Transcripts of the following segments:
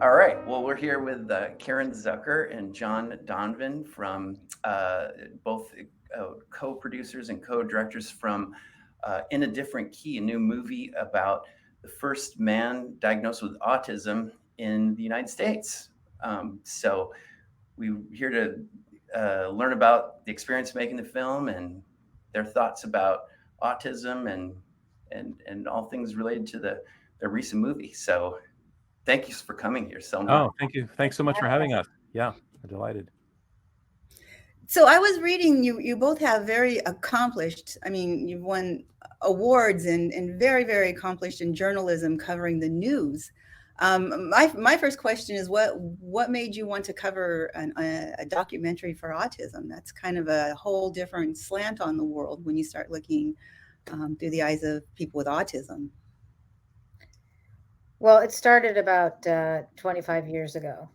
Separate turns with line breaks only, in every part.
All right. Well, we're here with Karen Zucker and John Donovan from both co-producers and co-directors from In a Different Key, a new movie about the first man diagnosed with autism in the United States. So we're here to learn about the experience making the film and their thoughts about autism and all things related to the recent movie. So thank you for coming here so much.
Oh, thank you. Thanks so much for having us. Yeah, we're delighted.
So I was reading you both have very accomplished, I mean, you've won awards and very, very accomplished in journalism covering the news. My first question is what made you want to cover a documentary for autism? That's kind of a whole different slant on the world when you start looking through the eyes of people with autism.
Well, it started about 25 years ago.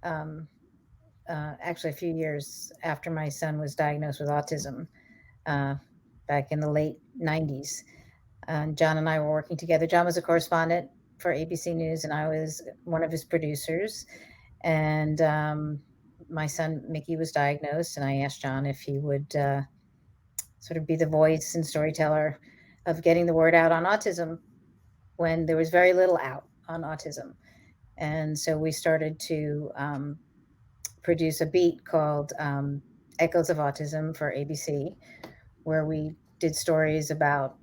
Um, actually, a few years after my son was diagnosed with autism, uh, back in the late 90s. John and I were working together. John was a correspondent for ABC News, and I was one of his producers. And my son, Mickey, was diagnosed, and I asked John if he would sort of be the voice and storyteller of getting the word out on autism when there was very little out on autism. And so we started to produce a beat called Echoes of Autism for ABC, where we did stories about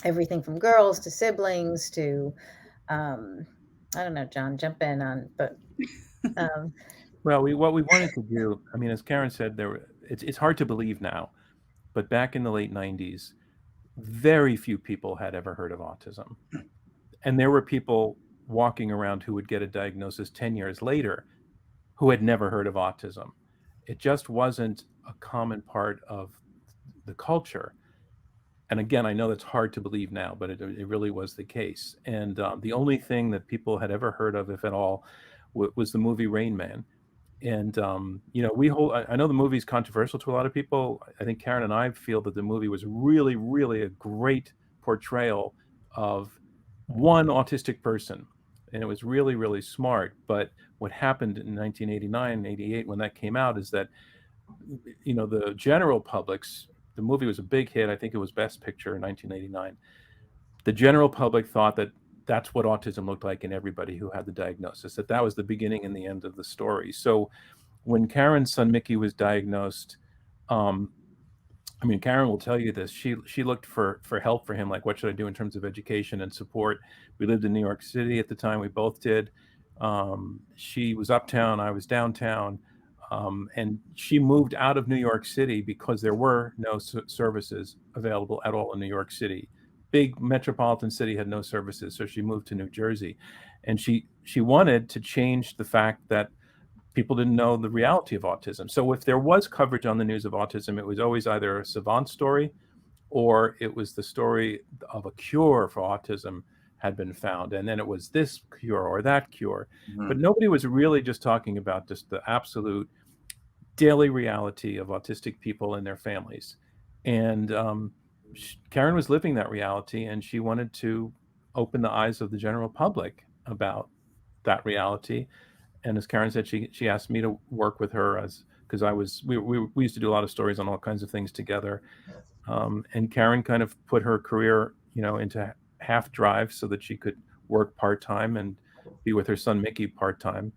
everything from girls to siblings to, um, I don't know, John, jump in on, but um,
Well, what we wanted to do, I mean, as Karen said, it's hard to believe now, but back in the late 90s, very few people had ever heard of autism. And there were people walking around who would get a diagnosis 10 years later who had never heard of autism. It just wasn't a common part of the culture. And again, I know that's hard to believe now, but it really was the case. And the only thing that people had ever heard of, if at all, was the movie Rain Man. And we hold. I know the movie's controversial to a lot of people. I think Karen and I feel that the movie was really, really a great portrayal of one autistic person, and it was really, really smart. But what happened in 1989, 88, when that came out, is that the general public's the movie was a big hit. I think it was Best Picture in 1989. The general public thought that that's what autism looked like in everybody who had the diagnosis, that was the beginning and the end of the story. So when Karen's son Mickey was diagnosed, um, I mean, Karen will tell you this. She looked for help for him, like what should I do in terms of education and support. We lived in New York City at the time. We both did. She was uptown. I was downtown. And she moved out of New York City because there were no services available at all in New York City. Big metropolitan city had no services, so she moved to New Jersey, and she wanted to change the fact that people didn't know the reality of autism. So if there was coverage on the news of autism, it was always either a savant story or it was the story of a cure for autism had been found. And then it was this cure or that cure.
Mhm.
But nobody was really just talking about just the absolute daily reality of autistic people and their families. And Karen was living that reality, and she wanted to open the eyes of the general public about that reality. And as Karen said, she asked me to work with her as because we used to do a lot of stories on all kinds of things together. And Karen kind of put her career, into half drive so that she could work part time and be with her son Mickey part time.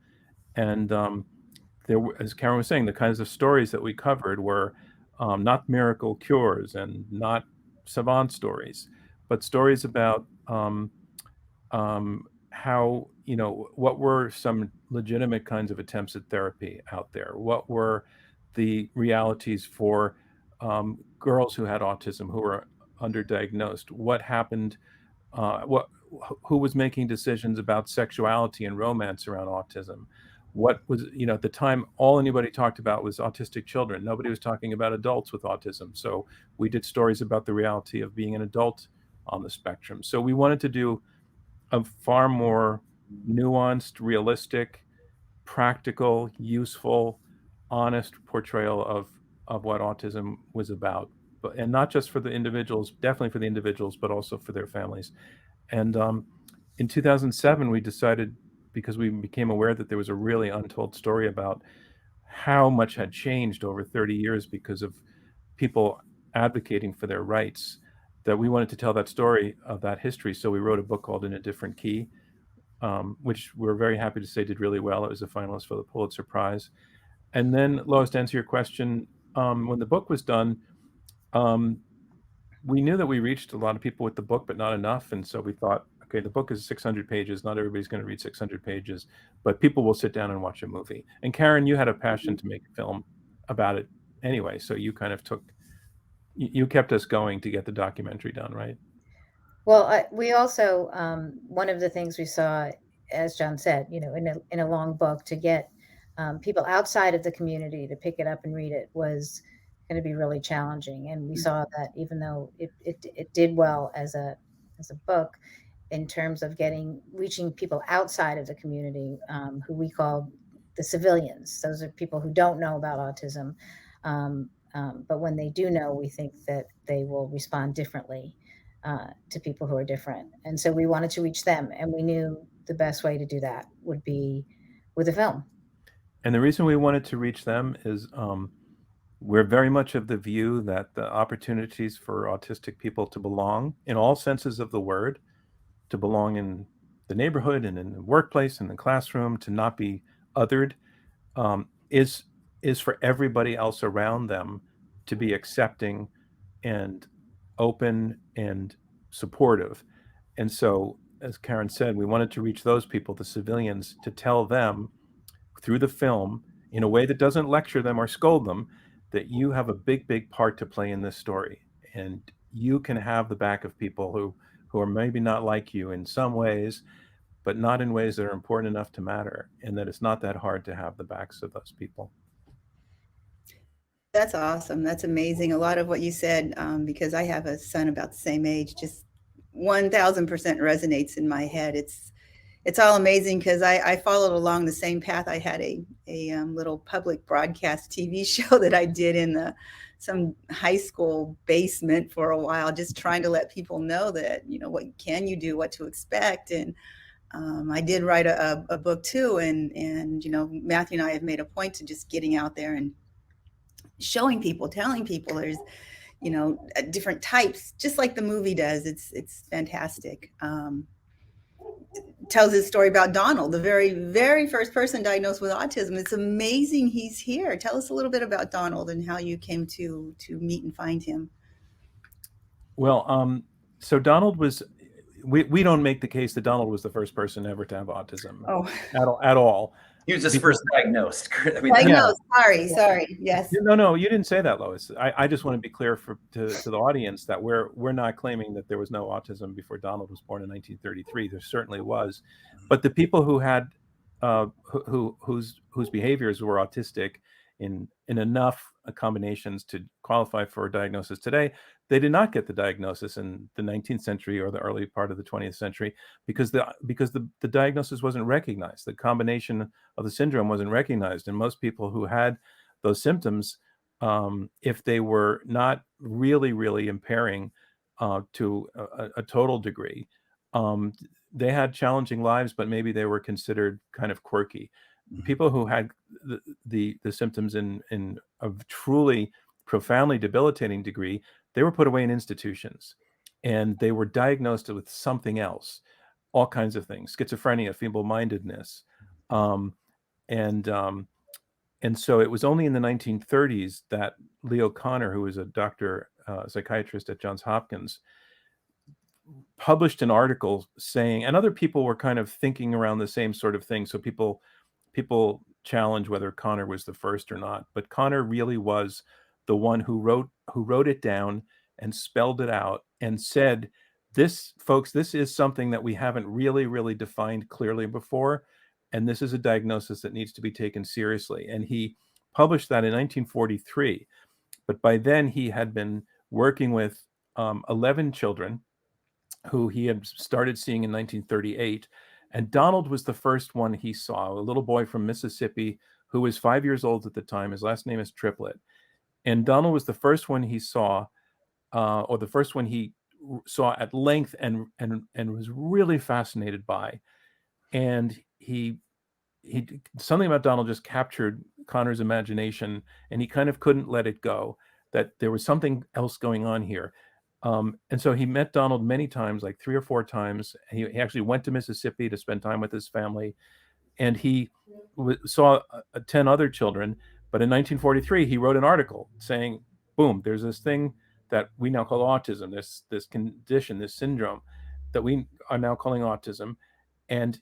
And there, as Karen was saying, the kinds of stories that we covered were not miracle cures and not savant stories, but stories about how what were some legitimate kinds of attempts at therapy out there, what were the realities for girls who had autism who were underdiagnosed, what happened, what who was making decisions about sexuality and romance around autism, what was at the time all anybody talked about was autistic children. Nobody was talking about adults with autism, so we did stories about the reality of being an adult on the spectrum. So we wanted to do a far more nuanced, realistic, practical, useful, honest portrayal of what autism was about, and not just for the individuals, definitely for the individuals, but also for their families. And in 2007, we decided, because we became aware that there was a really untold story about how much had changed over 30 years because of people advocating for their rights, that we wanted to tell that story of that history. So we wrote a book called In a Different Key, which we're very happy to say did really well. It was a finalist for the Pulitzer Prize. And then, Lois, to answer your question, when the book was done, we knew that we reached a lot of people with the book, but not enough. And so we thought, okay, the book is 600 pages. Not everybody's going to read 600 pages, but people will sit down and watch a movie. And Karen, you had a passion to make a film about it anyway. So you kind of you kept us going to get the documentary done, right?
Well, we also, one of the things we saw, as John said, in a long book, to get people outside of the community to pick it up and read it was going to be really challenging. And we saw that even though it did well as a book, in terms of reaching people outside of the community, who we call the civilians. Those are people who don't know about autism. But when they do know, we think that they will respond differently to people who are different. And so we wanted to reach them. And we knew the best way to do that would be with a film.
And the reason we wanted to reach them is we're very much of the view that the opportunities for autistic people to belong in all senses of the word, to belong in the neighborhood and in the workplace and the classroom, to not be othered, is for everybody else around them to be accepting and open and supportive. And so, as Karen said, we wanted to reach those people, the civilians, to tell them through the film in a way that doesn't lecture them or scold them, that you have a big part to play in this story. And you can have the back of people who are maybe not like you in some ways, but not in ways that are important enough to matter, and that it's not that hard to have the backs of those people.
That's awesome. That's amazing. A lot of what you said, because I have a son about the same age, just 1000% resonates in my head. It's all amazing because I followed along the same path. I had a little public broadcast TV show that I did in some high school basement for a while, just trying to let people know that, what can you do, what to expect. And I did write a book too. And Matthew and I have made a point to just getting out there and showing people, telling people there's, different types, just like the movie does. It's fantastic. Tells his story about Donald, the very, very first person diagnosed with autism. It's amazing he's here. Tell us a little bit about Donald and how you came to meet and find him.
Well, so Donald was, we don't make the case that Donald was the first person ever to have autism at all.
He was just first diagnosed.
Diagnosed. Sorry. Yes.
No, you didn't say that, Lois. I just want to be clear to the audience that we're not claiming that there was no autism before Donald was born in 1933. There certainly was, but the people who had whose behaviors were autistic in enough combinations to qualify for a diagnosis today, they did not get the diagnosis in the 19th century or the early part of the 20th century because the diagnosis wasn't recognized. The combination of the syndrome wasn't recognized. And most people who had those symptoms, if they were not really impairing to a total degree, they had challenging lives, but maybe they were considered kind of quirky. People who had the symptoms in a truly profoundly debilitating degree, they were put away in institutions, and they were diagnosed with something else, all kinds of things, schizophrenia, feeble-mindedness, and so it was only in the 1930s that Leo Kanner, who was a doctor, psychiatrist at Johns Hopkins, published an article saying, and other people were kind of thinking around the same sort of thing. So people challenge whether Kanner was the first or not, but Kanner really was the one who wrote it down and spelled it out and said, this, folks, this is something that we haven't really defined clearly before, and this is a diagnosis that needs to be taken seriously. And he published that in 1943, but by then he had been working with 11 children who he had started seeing in 1938. And Donald was the first one he saw, a little boy from Mississippi who was 5 years old at the time. His last name is Triplett. And Donald was the first one he saw, or the first one he saw at length and was really fascinated by. and he something about Donald just captured Connor's imagination, and he kind of couldn't let it go, that there was something else going on here. And so he met Donald many times, like 3 or 4 times. He actually went to Mississippi to spend time with his family, and he saw 10 other children. But in 1943, he wrote an article saying, boom, there's this thing that we now call autism, this condition, this syndrome that we are now calling autism. And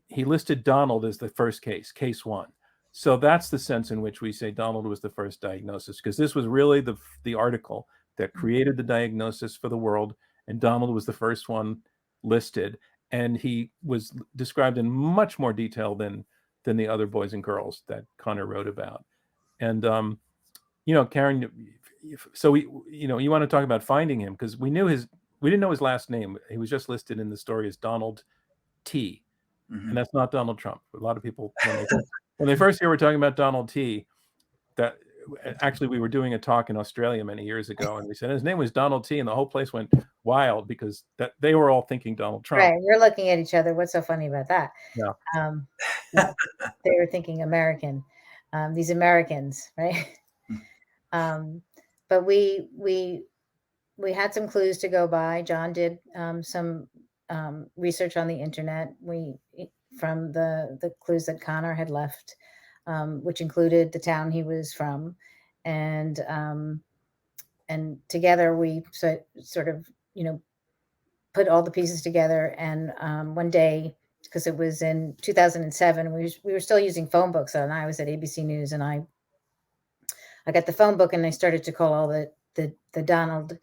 he listed Donald as the first case 1. So that's the sense in which we say Donald was the first diagnosis, because this was really the article that created the diagnosis for the world, and Donald was the first one listed, and he was described in much more detail than the other boys and girls that Connor wrote about. And Karen, so you want to talk about finding him, because we didn't know his last name. He was just listed in the story as Donald T. And that's not Donald Trump. A lot of people, when they first hear we're talking about Donald T, that actually we were doing a talk in Australia many years ago, and we said his name was Donald T, and the whole place went wild because that they were all thinking Donald Trump.
Right, we're looking at each other. What's so funny about that?
Yeah.
They were thinking American, these Americans, right? But we had some clues to go by. John did some research on the internet. From the clues that Connor had left, which included the town he was from, and together we sort of put all the pieces together. And one day, because it was in 2007, we were still using phone books, and I was at ABC News, and I got the phone book, and I started to call all the Donald,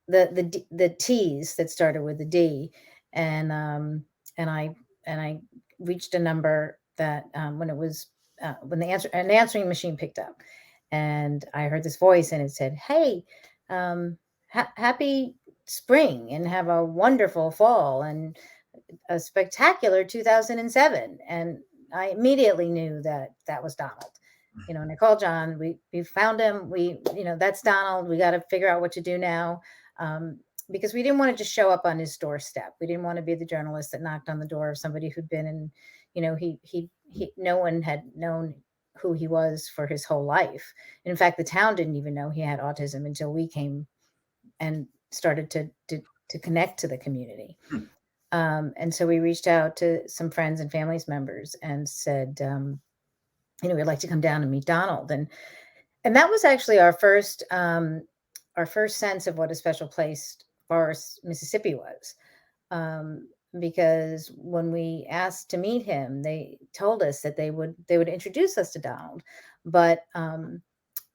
the T's that started with the D, and I reached a number that when an answering machine picked up, and I heard this voice, and it said, "Hey, happy spring, and have a wonderful fall, and a spectacular 2007." And I immediately knew that was Donald. And I called John. We found him. That's Donald. We got to figure out what to do now. Because we didn't want to just show up on his doorstep. We didn't want to be the journalist that knocked on the door of somebody who'd been in, no one had known who he was for his whole life. And in fact, the town didn't even know he had autism until we came and started to connect to the community. And so we reached out to some friends and families members and said, we'd like to come down and meet Donald. And that was actually our first sense of what a special place Forest, Mississippi was. Because when we asked to meet him, they told us that they would introduce us to Donald, but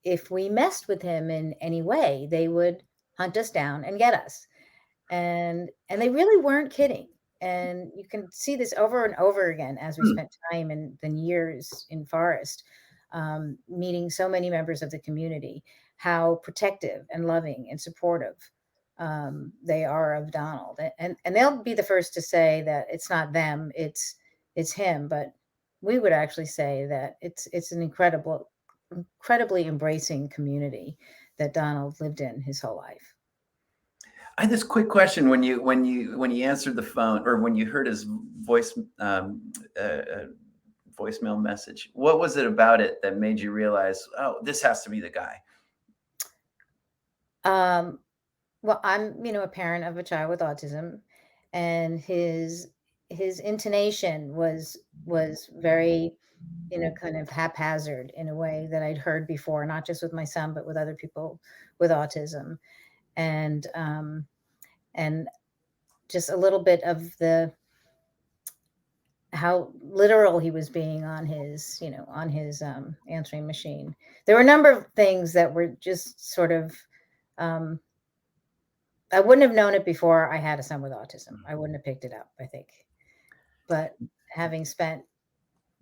if we messed with him in any way, they would hunt us down and get us. And they really weren't kidding. And you can see this over and over again as we spent time and then years in Forest, meeting so many members of the community, how protective and loving and supportive they are of Donald. And they'll be the first to say that it's not them, it's him. But we would actually say that it's an incredibly embracing community that Donald lived in his whole life.
I had this quick question when you answered the phone, or when you heard his voicemail message. What was it about it that made you realize, oh, this has to be the guy?
Well, I'm a parent of a child with autism, and his intonation was very kind of haphazard in a way that I'd heard before, not just with my son, but with other people with autism. And just a little bit of how literal he was being on his answering machine. There were a number of things that were just sort of, I wouldn't have known it before I had a son with autism. I wouldn't have picked it up, I think. But having spent,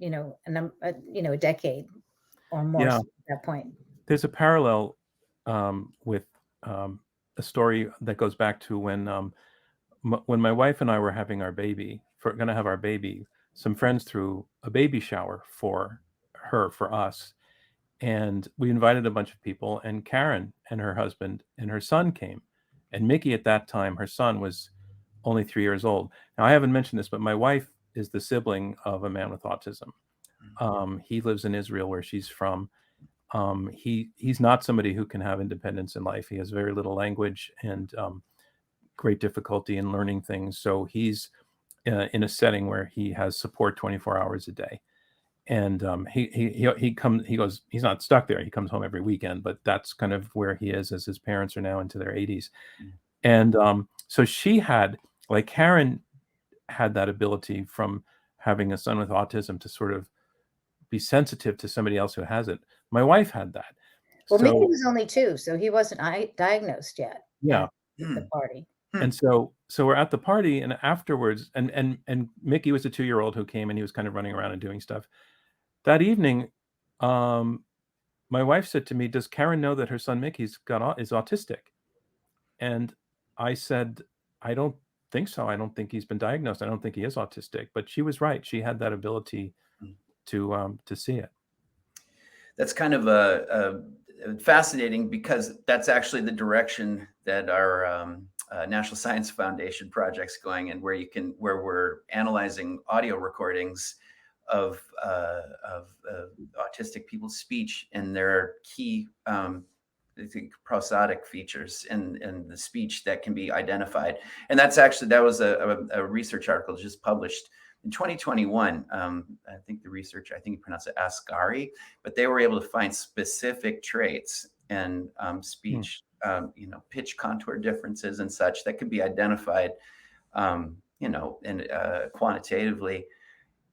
a decade or more at that point.
There's a parallel with a story that goes back to when my wife and I were having our baby, going to have our baby. Some friends threw a baby shower for us, and we invited a bunch of people. And Karen and her husband and her son came, and Mickey at that time, her son was only 3 years old. Now I haven't mentioned this, but my wife is the sibling of a man with autism. He lives in Israel, where she's from. He's not somebody who can have independence in life. He has very little language and great difficulty in learning things. So he's in a setting where he has support 24 hours a day. And he goes, he's not stuck there. He comes home every weekend, but that's kind of where he is, as his parents are now into their 80s. And so she had, like Karen had that ability from having a son with autism to sort of be sensitive to somebody else who has it. My wife had that.
Well, Mickey was only 2, so he wasn't diagnosed yet.
Yeah.
At the party.
And so we're at the party, and afterwards, and Mickey was a 2-year-old who came, and he was kind of running around and doing stuff. That evening, my wife said to me, "Does Karen know that her son Mickey's is autistic?" And I said, "I don't think so. I don't think he's been diagnosed. I don't think he is autistic." But she was right. She had that ability to see it.
That's kind of fascinating, because that's actually the direction that our National Science Foundation project's going in, where we're analyzing audio recordings of autistic people's speech and their key prosodic features in the speech that can be identified. And that was a research article just published in 2021. I think you pronounce it Ascari, but they were able to find specific traits and speech, pitch contour differences and such that could be identified, quantitatively.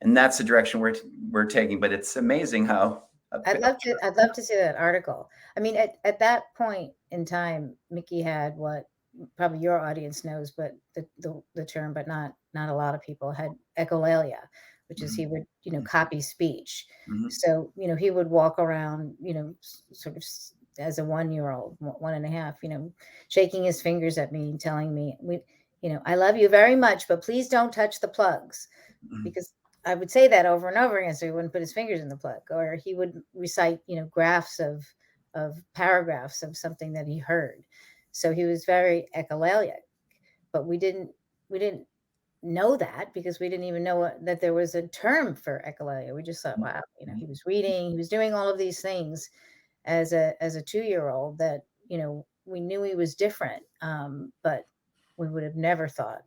And that's the direction we're taking. But it's amazing how
I'd love to see that article. I mean, at that point in time, Mickey had what probably your audience knows, but the term, but not a lot of people, had echolalia, which is he would copy speech. So he would walk around sort of as a 1-year-old, 1.5, shaking his fingers at me and telling me, I love you very much, but please don't touch the plugs, because I would say that over and over again, so he wouldn't put his fingers in the plug. Or he would recite, graphs of paragraphs of something that he heard. So he was very echolalic, but we didn't know that, because we didn't even know that there was a term for echolalia. We just thought, wow, he was reading, he was doing all of these things as a 2-year-old that, we knew he was different, but we would have never thought,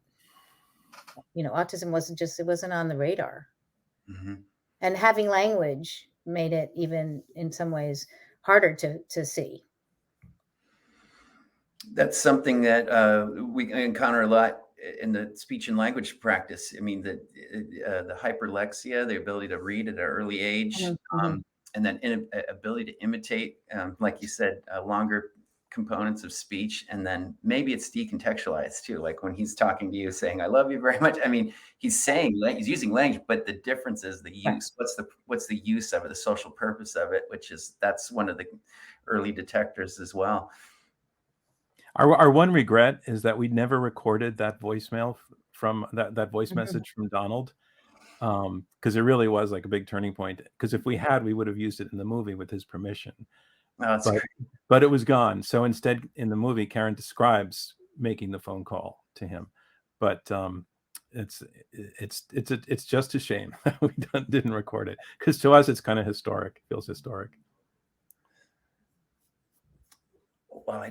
autism wasn't on the radar. And having language made it even in some ways harder to see.
That's something that we encounter a lot in the speech and language practice. I mean, the hyperlexia, the ability to read at an early age, and then ability to imitate, like you said, longer components of speech. And then maybe it's decontextualized too, like when he's talking to you saying, "I love you very much." I mean, he's using language, but the difference is the use. What's the use of it, the social purpose of it, that's one of the early detectors as well.
Our one regret is that we never recorded that voicemail from that voice message from Donald, because it really was like a big turning point. Because if we had, we would have used it in the movie with his permission. But it was gone. So instead, in the movie, Karen describes making the phone call to him. But it's just a shame that we didn't record it, because to us it's kind of historic. It feels historic.
Well, I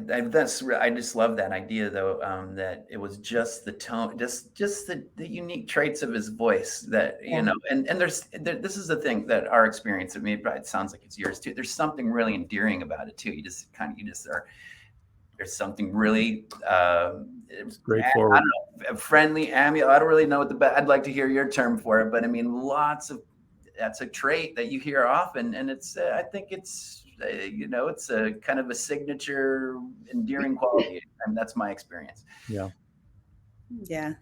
just love that idea, though, that it was just the tone, just the unique traits of his voice that, and this is the thing that our experience, it sounds like it's yours too. There's something really endearing about it too. There's something really
straightforward.
I don't know, friendly, amiable. I don't really know I'd like to hear your term for it, but I mean, that's a trait that you hear often, and I think it's a kind of a signature endearing quality, and that's my experience.
Yeah. I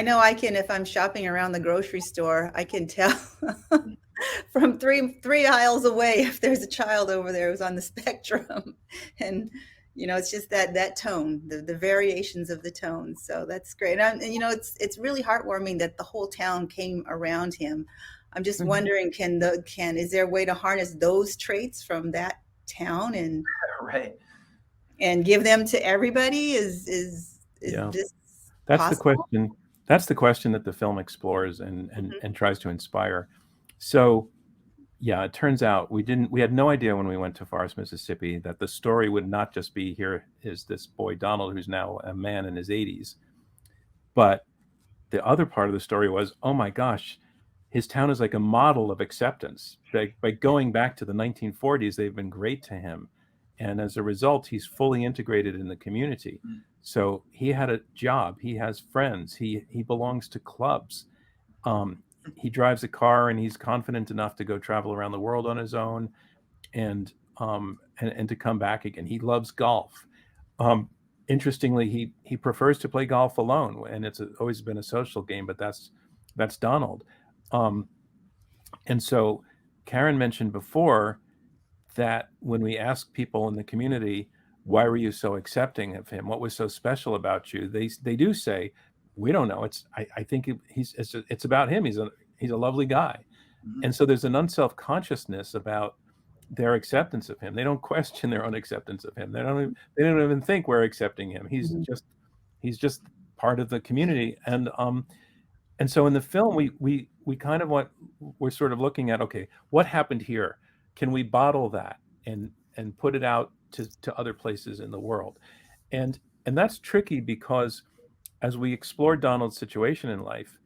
know if I'm shopping around the grocery store, I can tell from three aisles away if there's a child over there who's on the spectrum. And it's just that tone, the variations of the tone. So that's great. And it's really heartwarming that the whole town came around him. I'm just wondering, is there a way to harness those traits from that town and give them to everybody? Is this
That's
possible?
the question. that's the question that the film explores and tries to inspire. So yeah, it turns out we had no idea when we went to Forest, Mississippi, that the story would not just be, here is this boy Donald who's now a man in his 80s, but the other part of the story was, oh my gosh, his town is like a model of acceptance. By going back to the 1940s, they've been great to him. And as a result, he's fully integrated in the community. So he had a job, he has friends, he belongs to clubs. He drives a car and he's confident enough to go travel around the world on his own and to come back again. He loves golf. Interestingly, he prefers to play golf alone, and it's always been a social game, but that's Donald. And so Karen mentioned before that when we ask people in the community, why were you so accepting of him? What was so special about you? They do say, we don't know. I think it's about him. He's a lovely guy. And so there's an unself-consciousness about their acceptance of him. They don't question their own acceptance of him. They don't even think we're accepting him. He's just part of the community. And so in the film, we kind of we're sort of looking at, okay, what happened here? Can we bottle that and put it out to other places in the world? And that's tricky because as we explore Donald's situation in life,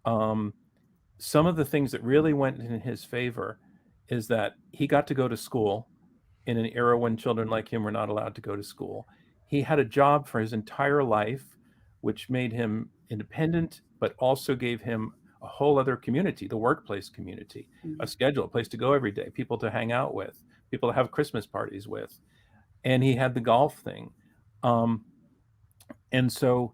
some of the things that really went in his favor is that he got to go to school in an era when children like him were not allowed to go to school. He had a job for his entire life, which made him independent, but also gave him a whole other community, the workplace community, a schedule, a place to go every day, people to hang out with, people to have Christmas parties with. And he had the golf thing. And so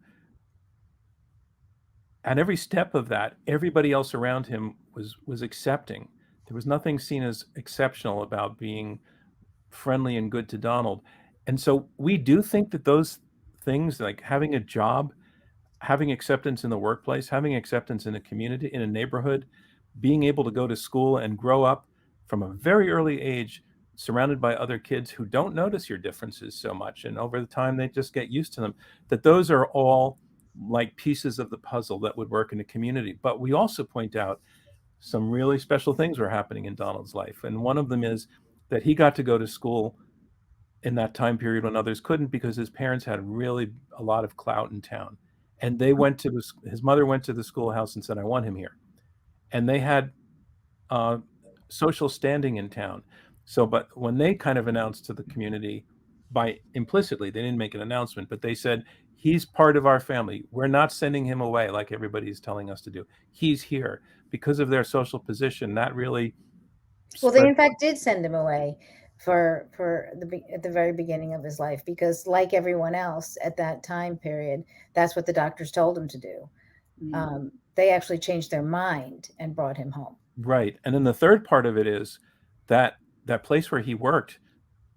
at every step of that, everybody else around him was accepting. There was nothing seen as exceptional about being friendly and good to Donald. And so we do think that those things, like having a job, having acceptance in the workplace, having acceptance in a community, in a neighborhood, being able to go to school and grow up from a very early age, surrounded by other kids who don't notice your differences so much. And over the time, they just get used to them. That those are all like pieces of the puzzle that would work in a community. But we also point out some really special things were happening in Donald's life. And one of them is that he got to go to school in that time period when others couldn't, because his parents had really a lot of clout in town. And they went to his mother went to the schoolhouse and said, I want him here. And they had social standing in town. So, but when they kind of announced to the community, by implicitly, they didn't make an announcement, but they said, he's part of our family. We're not sending him away like everybody's telling us to do. He's here. Because of their social position, that really
well, they in fact did send him away at the very beginning of his life, because like everyone else at that time period, that's what the doctors told him to do. They actually changed their mind and brought him home.
Right. And then the third part of it is that place where he worked,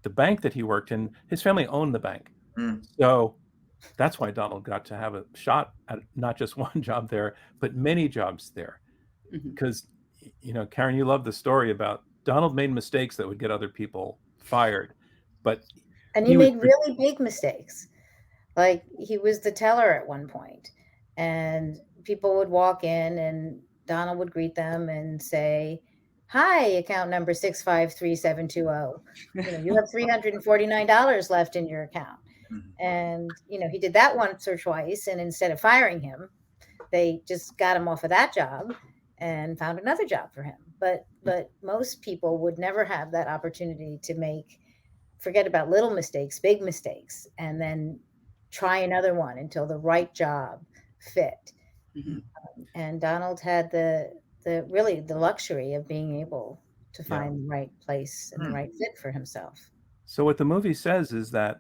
the bank that he worked in, his family owned the bank. So that's why Donald got to have a shot at not just one job there, but many jobs there. Because, Karen, you love the story about Donald made mistakes that would get other people fired.
And he made really big mistakes. Like, he was the teller at one point, and people would walk in and Donald would greet them and say, hi, account number 653-720. You have $349 left in your account. And, he did that once or twice. And instead of firing him, they just got him off of that job and found another job for him. But most people would never have that opportunity to forget about little mistakes, big mistakes, and then try another one until the right job fit. And Donald had the luxury of being able to find the right place and the right fit for himself.
So what the movie says is that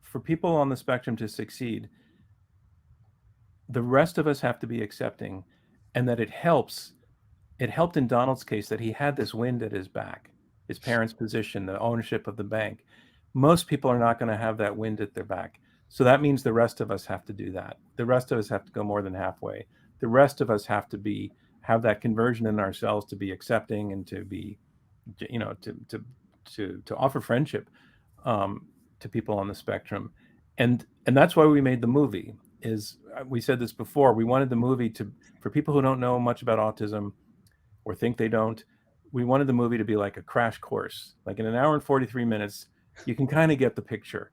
for people on the spectrum to succeed, the rest of us have to be accepting, and that it helped in Donald's case that he had this wind at his back, his parents' position, the ownership of the bank. Most people are not going to have that wind at their back. So that means the rest of us have to do that. The rest of us have to go more than halfway. The rest of us have to have that conversion in ourselves to be accepting and to be, to offer friendship to people on the spectrum. And that's why we made the movie. is, we said this before, we wanted the movie to, for people who don't know much about autism or think they don't, we wanted the movie to be like a crash course. Like in an hour and 43 minutes, you can kind of get the picture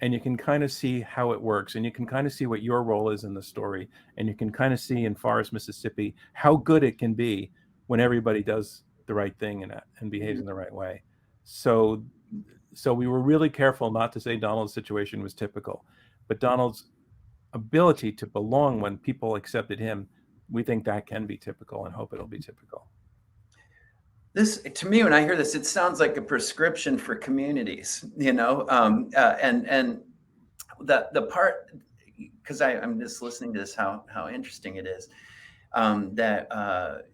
and you can kind of see how it works and you can kind of see what your role is in the story. And you can kind of see in Forest, Mississippi, how good it can be when everybody does the right thing and behaves in the right way. So we were really careful not to say Donald's situation was typical, but Donald's ability to belong when people accepted him, we think that can be typical and hope it'll be typical.
This, to me, when I hear this, it sounds like a prescription for communities, and the part, because I'm just listening to this, how interesting it is, that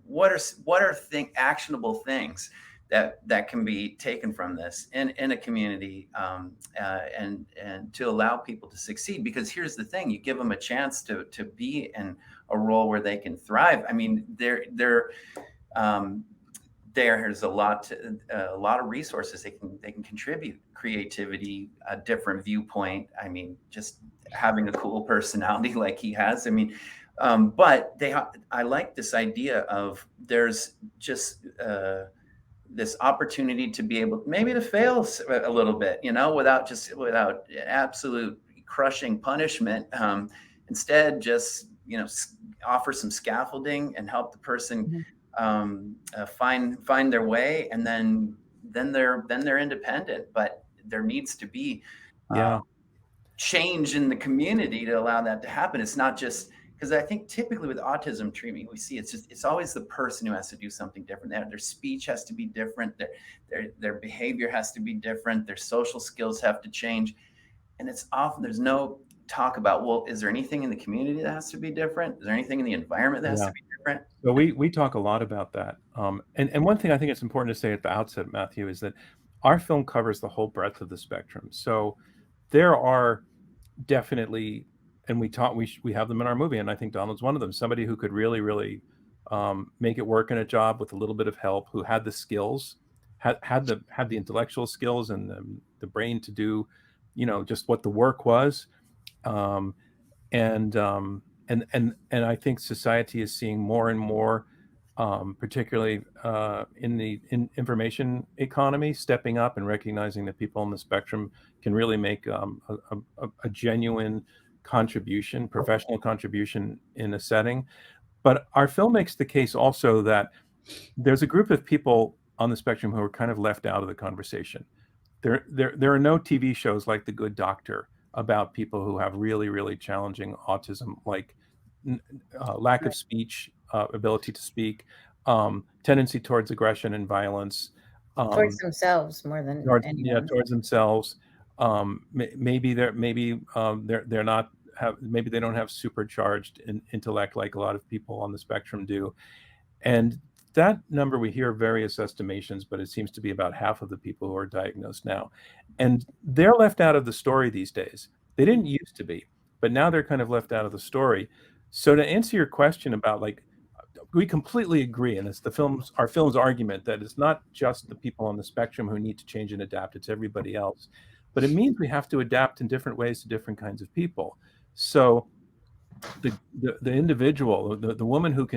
what are actionable things that can be taken from this in a community, and to allow people to succeed. Because here's the thing: you give them a chance to be in a role where they can thrive. I mean, there's a lot of resources they can contribute: creativity, a different viewpoint. I mean, just having a cool personality like he has. I mean, but I like this idea of there's just this opportunity to be able maybe to fail a little bit, without absolute crushing punishment. Instead, just offer some scaffolding and help the person find their way, and then they're independent. But there needs to be change in the community to allow that to happen. It's not just because I think typically with autism treatment, we see it's always the person who has to do something different. Their speech has to be different. Their behavior has to be different. Their social skills have to change. And it's often, there's no talk about, well, is there anything in the community that has to be different? Is there anything in the environment that has to be different?
So we talk a lot about that. And one thing I think it's important to say at the outset, Matthew, is that our film covers the whole breadth of the spectrum. So there are definitely, and we have them in our movie, and I think Donald's one of them, somebody who could really, really make it work in a job with a little bit of help, who had the skills, had the intellectual skills and the brain to do, just what the work was. And I think society is seeing more and more, particularly in the information economy, stepping up and recognizing that people on the spectrum can really make a genuine contribution, professional contribution in a setting. But our film makes the case also that there's a group of people on the spectrum who are kind of left out of the conversation. There are no TV shows like The Good Doctor about people who have really, really challenging autism, like lack of speech, ability to speak, tendency towards aggression and violence,
towards themselves more than anyone.
Towards themselves. Maybe they're not maybe they don't have supercharged intellect like a lot of people on the spectrum do, and that number, we hear various estimations, but it seems to be about half of the people who are diagnosed now. And they're left out of the story these days. They didn't used to be, but now they're kind of left out of the story. So to answer your question about, like, we completely agree, and it's our film's argument that it's not just the people on the spectrum who need to change and adapt, it's everybody else. But it means we have to adapt in different ways to different kinds of people. So the individual, the woman who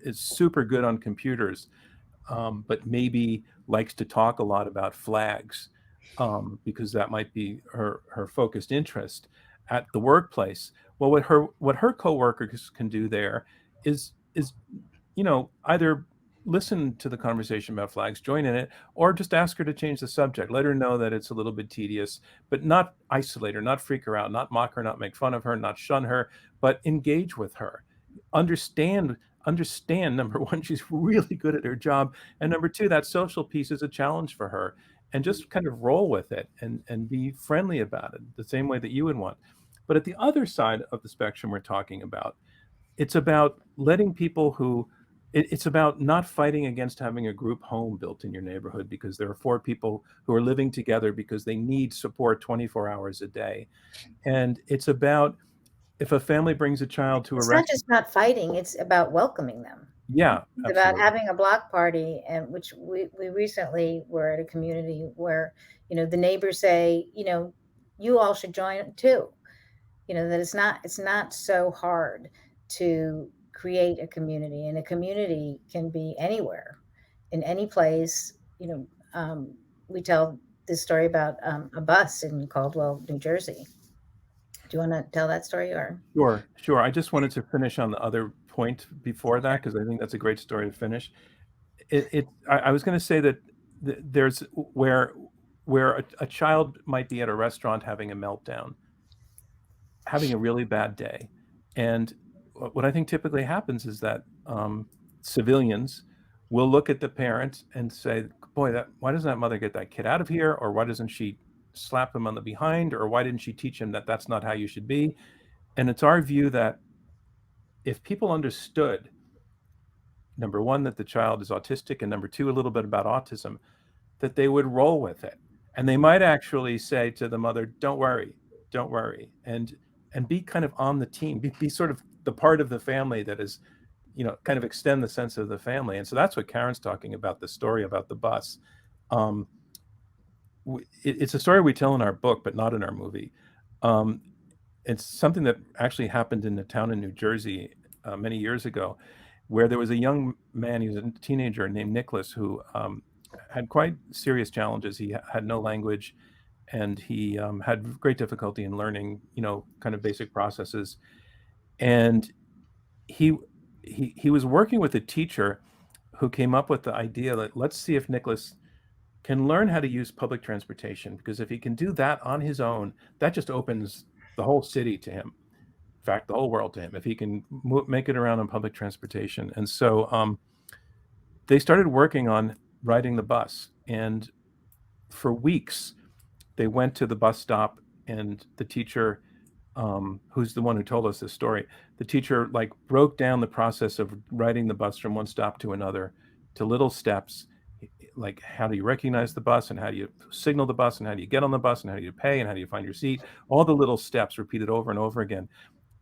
is super good on computers, but maybe likes to talk a lot about flags, because that might be her focused interest at the workplace. Well, what her coworkers can do there is either listen to the conversation about flags, join in it, or just ask her to change the subject. Let her know that it's a little bit tedious, but not isolate her, not freak her out, not mock her, not make fun of her, not shun her, but engage with her. Understand, number one, she's really good at her job, and number two, that social piece is a challenge for her, and just kind of roll with it and be friendly about it, the same way that you would want. But at the other side of the spectrum we're talking about, it's about letting people it's about not fighting against having a group home built in your neighborhood because there are 4 people who are living together because they need support 24 hours a day. And it's about, if a family brings a child to a
restaurant, it's not just not fighting, it's about welcoming them.
Yeah,
it's about having a block party, and which we recently were at a community where the neighbors say, you all should join too. that it's not so hard to create a community, and a community can be anywhere, in any place. We tell this story about a bus in Caldwell, New Jersey. Do you want to tell that story, or?
Sure. I just wanted to finish on the other point before that, because I think that's a great story to finish. I was going to say that there's where a child might be at a restaurant having a meltdown, having a really bad day, and what I think typically happens is that civilians will look at the parent and say, "Boy, why doesn't that mother get that kid out of here?" Or why doesn't she slap him on the behind? Or why didn't she teach him that that's not how you should be? And it's our view that if people understood, number one, that the child is autistic, and number two, a little bit about autism, that they would roll with it. And they might actually say to the mother, don't worry, and be kind of on the team, be sort of the part of the family that is, kind of extend the sense of the family. And so that's what Karen's talking about, the story about the bus. It's a story we tell in our book, but not in our movie. It's something that actually happened in a town in New Jersey many years ago, where there was a young man, he was a teenager named Nicholas, who had quite serious challenges. He had no language, and he had great difficulty in learning, kind of basic processes. And he was working with a teacher who came up with the idea that let's see if Nicholas can learn how to use public transportation, because if he can do that on his own, that just opens the whole city to him. In fact, the whole world to him, if he can make it around on public transportation. And so they started working on riding the bus. And for weeks, they went to the bus stop, and the teacher, who's the one who told us this story, the teacher broke down the process of riding the bus from one stop to another to little steps, like how do you recognize the bus, and how do you signal the bus, and how do you get on the bus, and how do you pay, and how do you find your seat, all the little steps repeated over and over again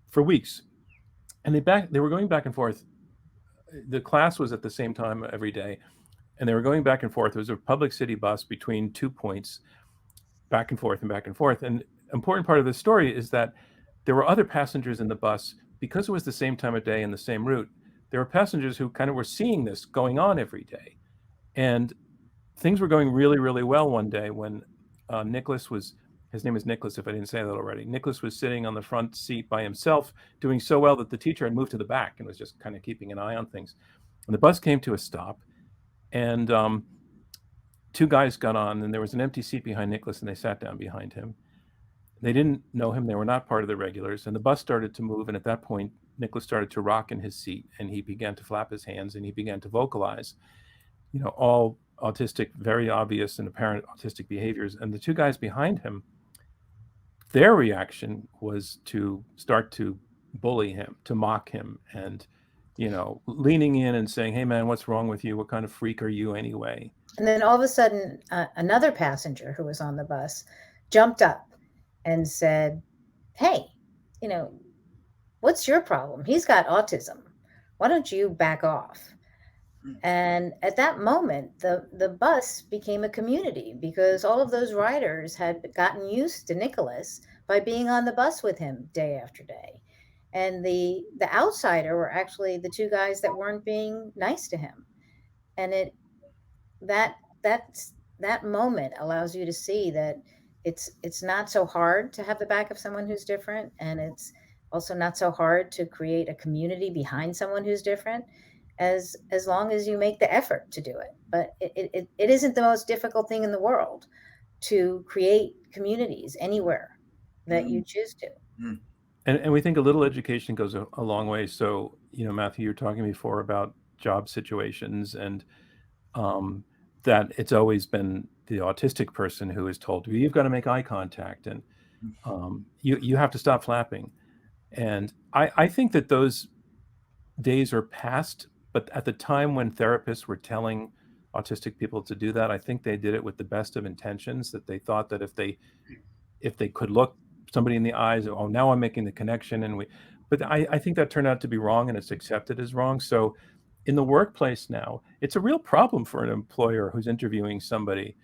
for weeks. And they were going back and forth. The class was at the same time every day, and they were going back and forth. It was a public city bus between 2 points, back and forth and back and forth. And important part of the story is that there were other passengers in the bus, because it was the same time of day and the same route. There were passengers who kind of were seeing this going on every day. And things were going really, really well one day when Nicholas was, his name is Nicholas, if I didn't say that already. Nicholas was sitting on the front seat by himself, doing so well that the teacher had moved to the back and was just kind of keeping an eye on things. And the bus came to a stop, and two guys got on, and there was an empty seat behind Nicholas, and they sat down behind him. They didn't know him. They were not part of the regulars. And the bus started to move. And at that point, Nicholas started to rock in his seat, and he began to flap his hands, and he began to vocalize, all autistic, very obvious and apparent autistic behaviors. And the two guys behind him, their reaction was to start to bully him, to mock him, and, leaning in and saying, "Hey man, what's wrong with you? What kind of freak are you anyway?"
And then all of a sudden, another passenger who was on the bus jumped up and said, "Hey, what's your problem? He's got autism. Why don't you back off?" And at that moment, the bus became a community, because all of those riders had gotten used to Nicholas by being on the bus with him day after day. And the outsider were actually the two guys that weren't being nice to him. And that moment allows you to see that it's not so hard to have the back of someone who's different, and it's also not so hard to create a community behind someone who's different, as long as you make the effort to do it. But it isn't the most difficult thing in the world to create communities anywhere that you choose to.
And we think a little education goes a long way. So, Matthew, you were talking before about job situations, and that it's always been the autistic person who is told, you've got to make eye contact, and you have to stop flapping. And I think that those days are past, but at the time when therapists were telling autistic people to do that, I think they did it with the best of intentions, that they thought that if they could look somebody in the eyes, oh, now I'm making the connection. But I think that turned out to be wrong, and it's accepted as wrong. So in the workplace now, it's a real problem for an employer who's interviewing somebody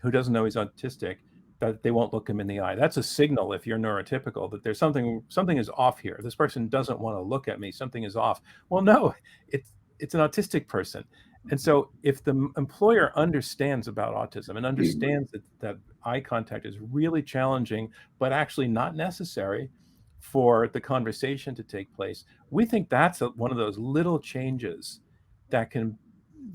who doesn't know he's autistic, that they won't look him in the eye. That's a signal, if you're neurotypical, that there's something is off here. This person doesn't want to look at me. Something is off. Well, no, it's an autistic person. And so if the employer understands about autism and understands that eye contact is really challenging, but actually not necessary for the conversation to take place, we think that's one of those little changes that can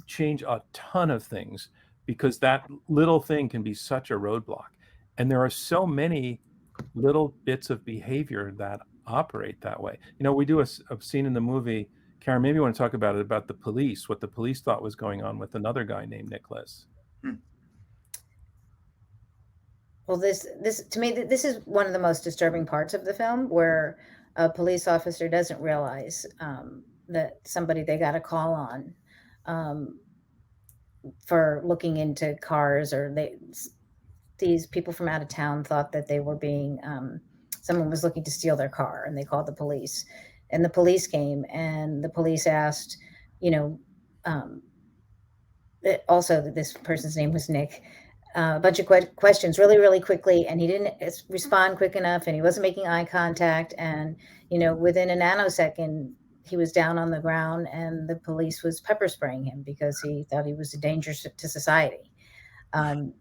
change a ton of things, because that little thing can be such a roadblock. And there are so many little bits of behavior that operate that way. We do a scene in the movie. Karen, maybe you want to talk about it, about the police, what the police thought was going on with another guy named Nicholas.
Well, this to me, this is one of the most disturbing parts of the film, where a police officer doesn't realize that somebody they got a call on for looking into cars, or these people from out of town thought that they were being someone was looking to steal their car, and they called the police. And the police came, and the police asked, also this person's name was Nick, a bunch of questions really, really quickly, and he didn't respond quick enough, and he wasn't making eye contact. And, within a nanosecond, he was down on the ground, and the police was pepper spraying him because he thought he was a danger to society. And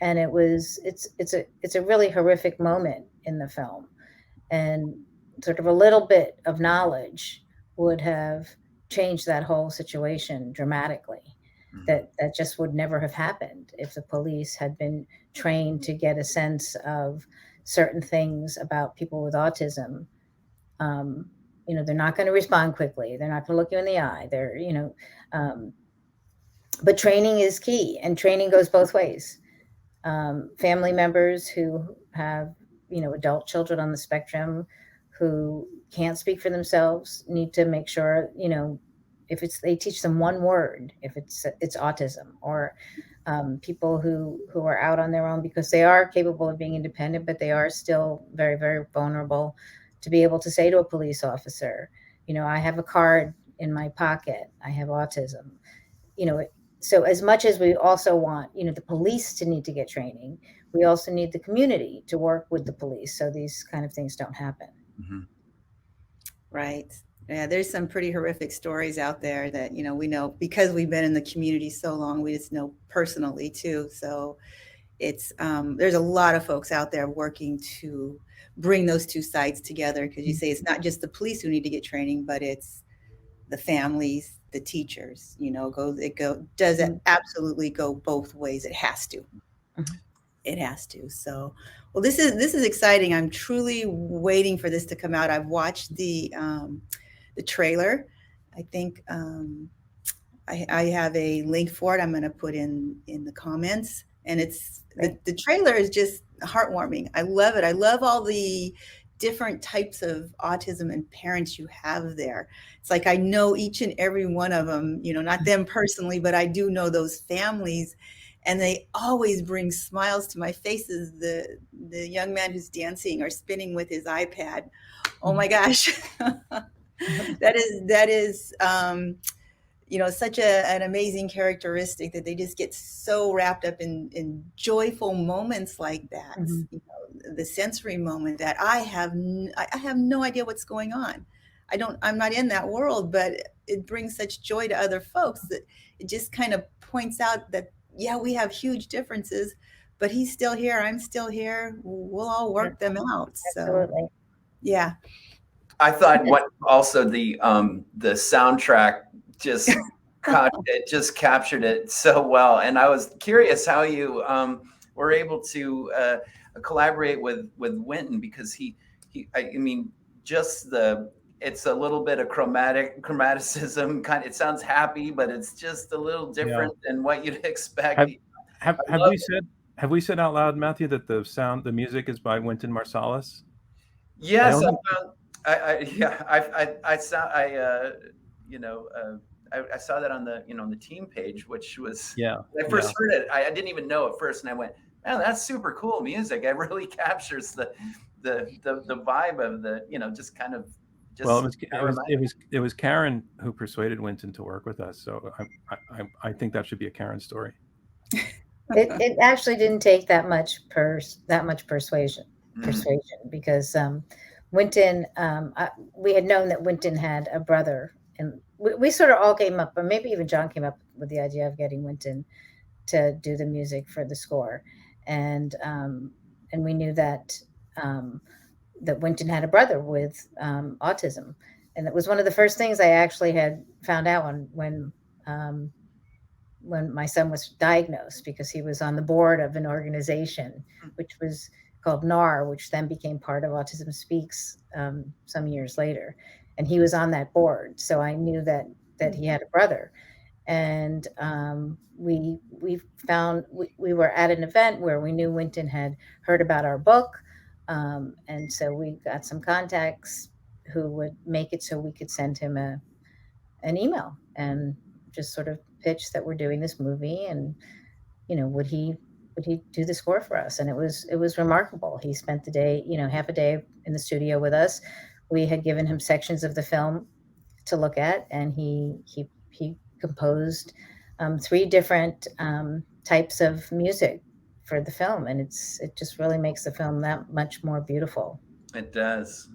it's a really horrific moment in the film. And sort of a little bit of knowledge would have changed that whole situation dramatically. That just would never have happened if the police had been trained to get a sense of certain things about people with autism. They're not going to respond quickly. They're not going to look you in the eye. But training is key, and training goes both ways. Family members who have, adult children on the spectrum who can't speak for themselves need to make sure, if they teach them one word, if it's autism, or people who are out on their own because they are capable of being independent, but they are still very, very vulnerable, to be able to say to a police officer, I have a card in my pocket, I have autism. So as much as we also want, the police to need to get training, we also need the community to work with the police so these kind of things don't happen.
Mm-hmm.
Right. Yeah, there's some pretty horrific stories out there that, we know because we've been in the community so long, we just know personally too. So it's, there's a lot of folks out there working to bring those two sides together, because you say it's not just the police who need to get training, but it's the families, the teachers, does it absolutely go both ways? It has to.
Mm-hmm.
It has to. So, well, this is exciting. I'm truly waiting for this to come out. I've watched the trailer. I think I have a link for it. I'm going to put in the comments, and it's the trailer is just heartwarming. I love it. I love all the different types of autism and parents you have there. It's like I know each and every one of them, not them personally, but I do know those families, and they always bring smiles to my faces. The young man who's dancing or spinning with his iPad. Oh my gosh. that is such an amazing characteristic, that they just get so wrapped up in joyful moments like that.
Mm-hmm.
The sensory moment that I have no idea what's going on. I'm not in that world, but it brings such joy to other folks that it just kind of points out that, yeah, we have huge differences, but he's still here. I'm still here. We'll all work them out.
Absolutely.
So, yeah.
I thought what also the soundtrack just it just captured it so well, and I was curious how you were able to collaborate with Wynton, because it's a little bit of chromaticism kind. It sounds happy, but it's just a little different than what you'd expect.
Have we said out loud, Matthew, that the music is by Wynton Marsalis?
Yes, I saw that on the team page, which was when I first heard it. I didn't even know at first, and I went, "Man, that's super cool music. It really captures the vibe of the just kind of."
Well, it was Karen who persuaded Wynton to work with us, so I think that should be a Karen story.
It actually didn't take that much persuasion because Winton, we had known that Winton had a brother, and we sort of all came up, or maybe even John came up with the idea of getting Winton to do the music for the score, and we knew that that Winton had a brother with autism, and it was one of the first things I actually had found out when my son was diagnosed, because he was on the board of an organization which was called NAR, which then became part of Autism Speaks some years later, and he was on that board. So I knew that he had a brother, and we were at an event where we knew Winton had heard about our book, and so we got some contacts who would make it so we could send him an email and just sort of pitch that we're doing this movie, and would he do the score for us? And it was remarkable. He spent the day, half a day in the studio with us. We had given him sections of the film to look at, and he composed 3 different types of music for the film, and it just really makes the film that much more beautiful.
It does.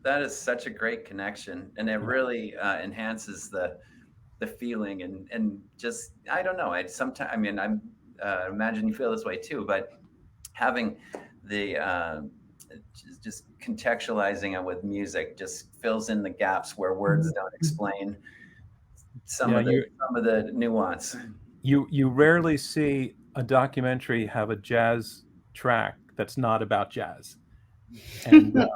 That is such a great connection, and it really enhances the feeling, and just, I don't know, I'm imagine you feel this way too, but having the just contextualizing it with music just fills in the gaps where words don't explain some of the nuance.
You rarely see a documentary have a jazz track that's not about jazz, and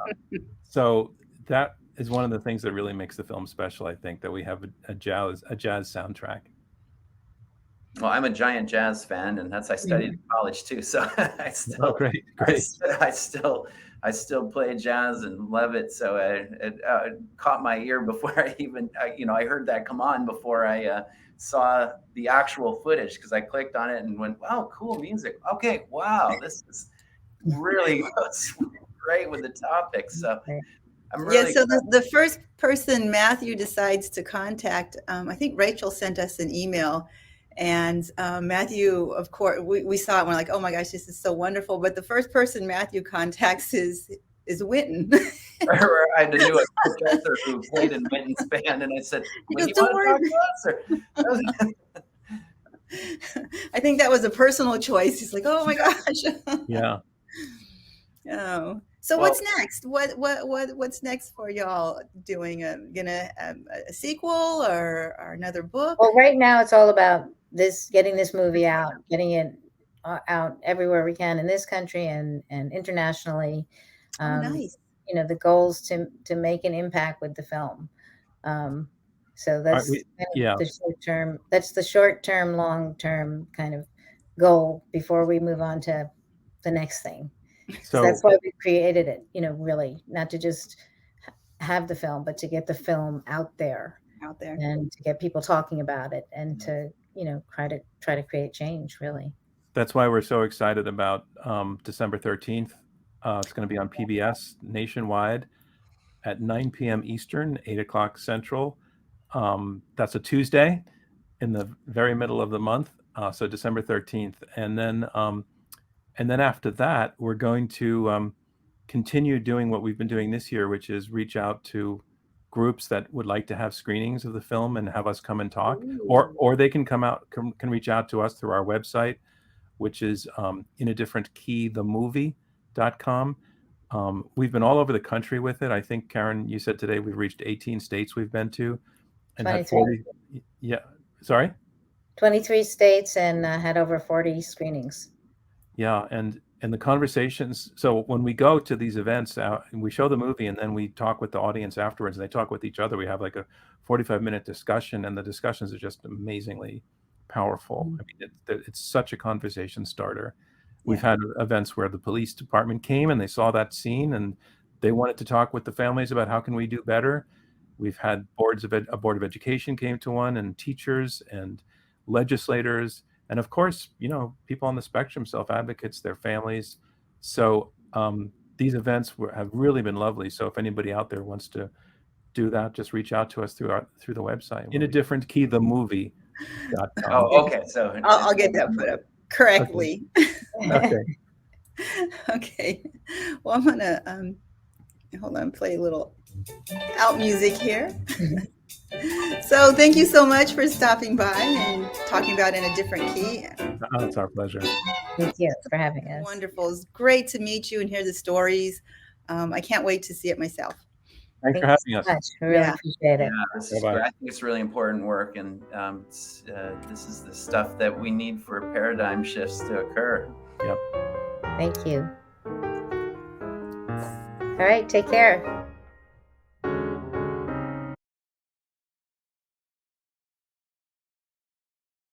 so that is one of the things that really makes the film special. I think that we have a jazz soundtrack.
Well, I'm a giant jazz fan, and I studied in college too. So I still,
great.
I still play jazz and love it. So it caught my ear before I even, I heard that come on before I saw the actual footage, because I clicked on it and went, wow, cool music. Okay, wow, this is really great with the topic. So I'm really
so the first person Matthew decides to contact, I think Rachel sent us an email, and Matthew, of course, we saw it and we're like, oh my gosh, this is so wonderful. But the first person Matthew contacts is Winton.
I had to do a professor who played in Winton's band, and I said, well, you want to talk to us?
I think that was a personal choice. He's like, oh my gosh.
Yeah.
Oh. So what's next? What's next for y'all doing? A sequel or another book?
Well, right now it's all about getting this movie out, getting it out everywhere we can in this country and internationally.
Nice.
The goals to make an impact with the film. So that's the short term. That's the short term, long term kind of goal before we move on to the next thing. So that's why we created it, really, not to just have the film, but to get the film out there and to get people talking about it, and to, try to create change, really.
That's why we're so excited about December 13th. It's going to be on PBS nationwide at 9 p.m. Eastern, 8 o'clock Central. That's a Tuesday in the very middle of the month. So December 13th. And then after that, we're going to continue doing what we've been doing this year, which is reach out to groups that would like to have screenings of the film and have us come and talk. Or they can can reach out to us through our website, which is inadifferentkeythemovie.com. We've been all over the country with it. I think, Karen, you said today we've reached 18 states we've been to, and
23.
had 40. Yeah, sorry.
23 states and had over 40 screenings.
Yeah, and the conversations. So when we go to these events, and we show the movie, and then we talk with the audience afterwards, and they talk with each other. We have like a 45-minute discussion, and the discussions are just amazingly powerful. I mean, it's such a conversation starter. We've had events where the police department came and they saw that scene, and they wanted to talk with the families about how can we do better. We've had a board of education came to one, and teachers and legislators. And of course, people on the spectrum, self-advocates, their families. So these events have really been lovely. So if anybody out there wants to do that, just reach out to us through the website. In a different key, the movie.com.
Oh, okay. So
I'll get that put up. correctly.
Okay.
Okay. Well, I'm gonna hold on, play a little out music here. So thank you so much for stopping by and talking about In a Different Key.
Oh, it's our pleasure.
Thank you for having us.
Wonderful. It's great to meet you and hear the stories. I can't wait to see it myself.
Thanks for
Thank
having
you
us.
so much. I really
Yeah.
appreciate
Yeah,
it.
this is
Bye-bye.
great. I think it's really important work, and this is the stuff that we need for paradigm shifts to occur.
Thank you. All right, take care.